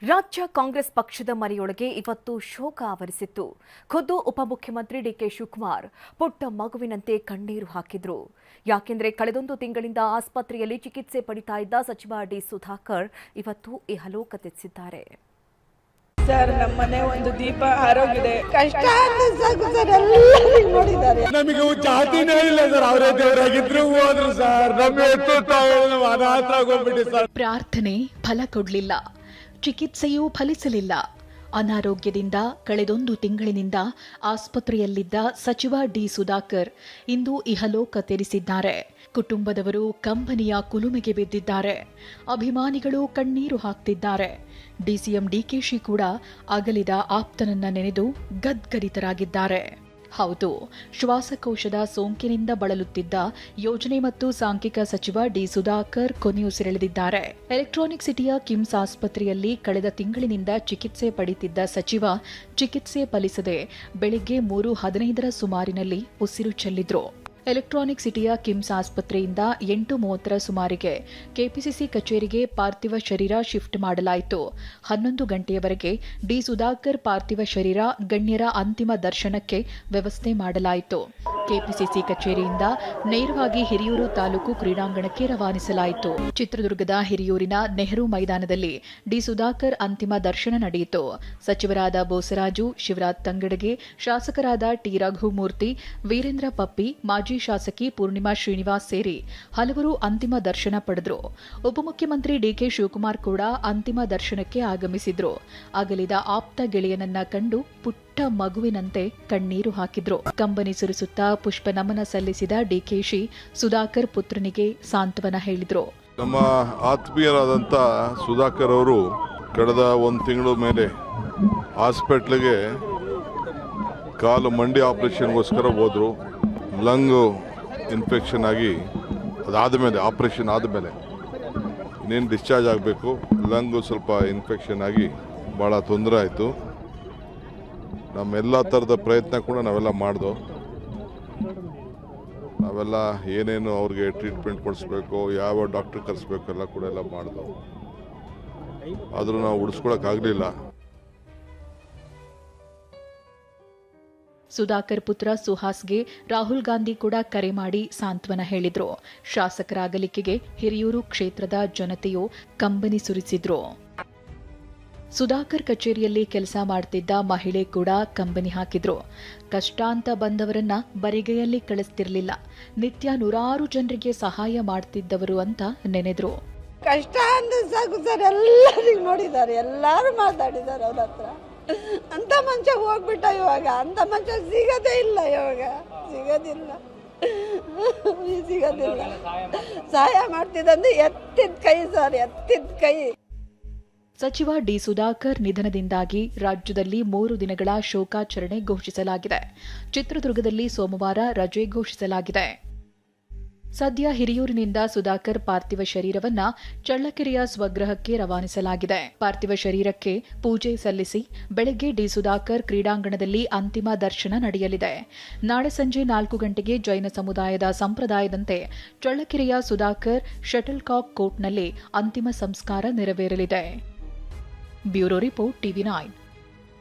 ರಾಜ್ಯ ಕಾಂಗ್ರೆಸ್ ಪಕ್ಷದ ಮನೆಯೊಳಗೆ ಇವತ್ತು ಶೋಕ ಆವರಿಸಿತ್ತು. ಖುದ್ದು ಉಪಮುಖ್ಯಮಂತ್ರಿ ಡಿಕೆ ಶಿವಕುಮಾರ್ ಪುಟ್ಟ ಮಗುವಿನಂತೆ ಕಣ್ಣೀರು ಹಾಕಿದ್ರು. ಯಾಕೆಂದ್ರೆ ಕಳೆದೊಂದು ತಿಂಗಳಿಂದ ಆಸ್ಪತ್ರೆಯಲ್ಲಿ ಚಿಕಿತ್ಸೆ ಪಡಿತಾ ಇದ್ದ ಸಚಿವ ಡಿ ಸುಧಾಕರ್ ಇವತ್ತು ಇಹಲೋಕ ತೆತ್ತಿದ್ದಾರೆ. ಸರ್, ನಮ್ಮನೆ ಒಂದು ದೀಪ ಆರೋಗಿದೆ. ಕಷ್ಟ ನಮಗೆ ಜಾತಿನೇ ಇಲ್ಲ ಸರ್. ಅವರೇ ದೇವರಾಗಿದ್ರು ಹೋದ್ರು ಸರ್. ಸರ್, ಪ್ರಾರ್ಥನೆ ಫಲ ಕೊಡ್ಲಿಲ್ಲ, ಚಿಕಿತ್ಸೆಯೂ ಫಲಿಸಲಿಲ್ಲ. ಅನಾರೋಗ್ಯದಿಂದ ಕಳೆದೊಂದು ತಿಂಗಳಿನಿಂದ ಆಸ್ಪತ್ರೆಯಲ್ಲಿದ್ದ ಸಚಿವ ಡಿ ಸುಧಾಕರ್ ಇಂದು ಇಹಲೋಕ ತೆರೆಸಿದ್ದಾರೆ. ಕುಟುಂಬದವರು ಕಂಬನಿಯ ಕುಲುಮೆಗೆ ಬಿದ್ದಿದ್ದಾರೆ. ಅಭಿಮಾನಿಗಳು ಕಣ್ಣೀರು ಹಾಕ್ತಿದ್ದಾರೆ. ಡಿಸಿಎಂ ಡಿಕೆಶಿ ಕೂಡ ಅಗಲಿದ ಆಪ್ತನನ್ನ ನೆನೆದು ಗದ್ಗದಿತರಾಗಿದ್ದಾರೆ. ಹೌದು, ಶ್ವಾಸಕೋಶದ ಸೋಂಕಿನಿಂದ ಬಳಲುತ್ತಿದ್ದ ಯೋಜನೆ ಮತ್ತು ಸಾಂಖ್ಯಿಕ ಸಚಿವ ಡಿ ಸುಧಾಕರ್ ಕೊನೆಯುಸಿರೆಳೆದಿದ್ದಾರೆ. ಎಲೆಕ್ಟ್ರಾನಿಕ್ ಸಿಟಿಯ ಕಿಮ್ಸ್ ಆಸ್ಪತ್ರೆಯಲ್ಲಿ ಕಳೆದ ತಿಂಗಳಿನಿಂದ ಚಿಕಿತ್ಸೆ ಪಡೆಯುತ್ತಿದ್ದ ಸಚಿವ ಚಿಕಿತ್ಸೆ ಫಲಿಸದೆ ಬೆಳಗ್ಗೆ 3:15 ಸುಮಾರಿನಲ್ಲಿ ಉಸಿರು ಚೆಲ್ಲಿದ್ರು. ಎಲೆಕ್ಟ್ರಾನಿಕ್ ಸಿಟಿಯ ಕಿಮ್ಸ್ ಆಸ್ಪತ್ರೆಯಿಂದ 8:30 ಸುಮಾರಿಗೆ ಕೆಪಿಸಿಸಿ ಕಚೇರಿಗೆ ಪಾರ್ಥಿವ ಶರೀರ ಶಿಫ್ಟ್ ಮಾಡಲಾಯಿತು. 11 ಗಂಟೆಯವರೆಗೆ ಡಿ ಸುಧಾಕರ್ ಪಾರ್ಥಿವ ಶರೀರ ಗಣ್ಯರ ಅಂತಿಮ ದರ್ಶನಕ್ಕೆ ವ್ಯವಸ್ಥೆ ಮಾಡಲಾಯಿತು. ಕೆಪಿಸಿಸಿ ಕಚೇರಿಯಿಂದ ನೇರವಾಗಿ ಹಿರಿಯೂರು ತಾಲೂಕು ಕ್ರೀಡಾಂಗಣಕ್ಕೆ ರವಾನಿಸಲಾಯಿತು. ಚಿತ್ರದುರ್ಗದ ಹಿರಿಯೂರಿನ ನೆಹರು ಮೈದಾನದಲ್ಲಿ ಡಿ ಸುಧಾಕರ್ ಅಂತಿಮ ದರ್ಶನ ನಡೆಯಿತು. ಸಚಿವರಾದ ಬೋಸರಾಜು, ಶಿವರಾಜ್ ತಂಗಡಗೆ, ಶಾಸಕರಾದ ಟಿ ರಘುಮೂರ್ತಿ, ವೀರೇಂದ್ರ ಪಪ್ಪಿ, ಮಾಜಿ ಶಾಸಕಿ ಪೂರ್ಣಿಮಾ ಶ್ರೀನಿವಾಸ್ ಸೇರಿ ಹಲವರು ಅಂತಿಮ ದರ್ಶನ ಪಡೆದರು. ಉಪಮುಖ್ಯಮಂತ್ರಿ ಡಿಕೆ ಶಿವಕುಮಾರ್ ಕೂಡ ಅಂತಿಮ ದರ್ಶನಕ್ಕೆ ಆಗಮಿಸಿದ್ರು. ಅಗಲಿದ ಆಪ್ತ ಗೆಳೆಯನನ್ನ ಕಂಡು ಪುಟ್ಟ ಮಗುವಿನಂತೆ ಕಣ್ಣೀರು ಹಾಕಿದ್ರು. ಕಂಬನಿ ಸುರಿಸುತ್ತಾ ಪುಷ್ಪ ನಮನ ಸಲ್ಲಿಸಿದ ಡಿಕೆಶಿ ಸುಧಾಕರ್ ಪುತ್ರನಿಗೆ ಸಾಂತ್ವನ ಹೇಳಿದ್ರು. ನಮ್ಮ ಆತ್ಮೀಯರಾದಂಥ ಸುಧಾಕರ್ ಅವರು ಕಳೆದ ಒಂದು ತಿಂಗಳ ಮೇಲೆ ಹಾಸ್ಪಿಟ್ಲಿಗೆ ಕಾಲು ಮಂಡಿ ಆಪರೇಷನ್ಗೋಸ್ಕರ ಹೋದ್ರು. ಲಂಗ್ ಇನ್ಫೆಕ್ಷನ್ ಆಗಿ ಅದಾದಮೇಲೆ ಆಪರೇಷನ್ ಆದಮೇಲೆ ಇನ್ನೇನು ಡಿಸ್ಚಾರ್ಜ್ ಆಗಬೇಕು. ಲಂಗು ಸ್ವಲ್ಪ ಇನ್ಫೆಕ್ಷನ್ ಆಗಿ ಭಾಳ ತೊಂದರೆ ಆಯಿತು. ನಮ್ಮೆಲ್ಲ ಥರದ ಪ್ರಯತ್ನ ಕೂಡ ನಾವೆಲ್ಲ ಮಾಡ್ದೋ. ನಾವೆಲ್ಲ ಏನೇನು ಅವ್ರಿಗೆ ಟ್ರೀಟ್ಮೆಂಟ್ ಕೊಡಿಸ್ಬೇಕು, ಯಾವ ಡಾಕ್ಟ್ರ್ ಕರೆಸ್ಬೇಕು ಎಲ್ಲ ಕೂಡ ಎಲ್ಲ ಮಾಡ್ದೋ. ಆದರೂ ನಾವು ಉಳಿಸ್ಕೊಳಕ್ಕಾಗಲಿಲ್ಲ. ಸುಧಾಕರ್ ಪುತ್ರ ಸುಹಾಸ್ಗೆ ರಾಹುಲ್ ಗಾಂಧಿ ಕೂಡ ಕರೆ ಮಾಡಿ ಸಾಂತ್ವನ ಹೇಳಿದ್ರು. ಶಾಸಕರ ಅಗಲಿಕೆಗೆ ಹಿರಿಯೂರು ಕ್ಷೇತ್ರದ ಜನತೆಯು ಕಂಬನಿ ಸುರಿಸಿದ್ರು. ಸುಧಾಕರ್ ಕಚೇರಿಯಲ್ಲಿ ಕೆಲಸ ಮಾಡ್ತಿದ್ದ ಮಹಿಳೆ ಕೂಡ ಕಂಬನಿ ಹಾಕಿದ್ರು. ಕಷ್ಟ ಅಂತ ಬಂದವರನ್ನ ಬರಿಗೈಯಲ್ಲಿ ಕಳಿಸ್ತಿರ್ಲಿಲ್ಲ, ನಿತ್ಯ ನೂರಾರು ಜನರಿಗೆ ಸಹಾಯ ಮಾಡ್ತಿದ್ದವರು ಅಂತ ನೆನೆದ್ರು. ಕಷ್ಟ ಅಂದ್ರೆ ಸಾಕು ಸರ್, ಎಲ್ಲರಿಗೂ ನೋಡಿದ್ದಾರೆ, ಎಲ್ಲರೂ ಮಾತಾಡಿದ್ದಾರೆ ಅವ್ರ ಹತ್ರ. ಅಂತ ಮನುಷ್ಯ ಹೋಗ್ಬಿಟ್ಟ ಇವಾಗ. ಅಂತ ಮನುಷ್ಯ ಸಿಗದೇ ಇಲ್ಲ ಇವಾಗ, ಸಿಗೋದಿಲ್ಲ. ಸಹಾಯ ಮಾಡ್ತಿದ್ದಂದ್ರೆ ಎತ್ತಿದ ಕೈ ಸರ್, ಎತ್ತಿದ ಕೈ. ಸಚಿವ ಡಿ ಸುಧಾಕರ್ ನಿಧನದಿಂದಾಗಿ ರಾಜ್ಯದಲ್ಲಿ 3 ದಿನಗಳ ಶೋಕಾಚರಣೆ ಘೋಷಿಸಲಾಗಿದೆ. ಚಿತ್ರದುರ್ಗದಲ್ಲಿ ಸೋಮವಾರ ರಜೆ ಘೋಷಿಸಲಾಗಿದೆ. ಸದ್ಯ ಹಿರಿಯೂರಿನಿಂದ ಸುಧಾಕರ್ ಪಾರ್ಥಿವ ಶರೀರವನ್ನ ಚಳ್ಳಕೆರೆಯ ಸ್ವಗೃಹಕ್ಕೆ ರವಾನಿಸಲಾಗಿದೆ. ಪಾರ್ಥಿವ ಶರೀರಕ್ಕೆ ಪೂಜೆ ಸಲ್ಲಿಸಿ ಬೆಳಗ್ಗೆ ಡಿ ಸುಧಾಕರ್ ಕ್ರೀಡಾಂಗಣದಲ್ಲಿ ಅಂತಿಮ ದರ್ಶನ ನಡೆಯಲಿದೆ. ನಾಳೆ ಸಂಜೆ 4 ಗಂಟೆಗೆ ಜೈನ ಸಮುದಾಯದ ಸಂಪ್ರದಾಯದಂತೆ ಚಳ್ಳಕೆರೆಯ ಸುಧಾಕರ್ ಶಟಲ್ ಕಾಕ್ ಕೋರ್ಟ್ನಲ್ಲಿ ಅಂತಿಮ ಸಂಸ್ಕಾರ ನೆರವೇರಲಿದೆ. Bureau report, TV9.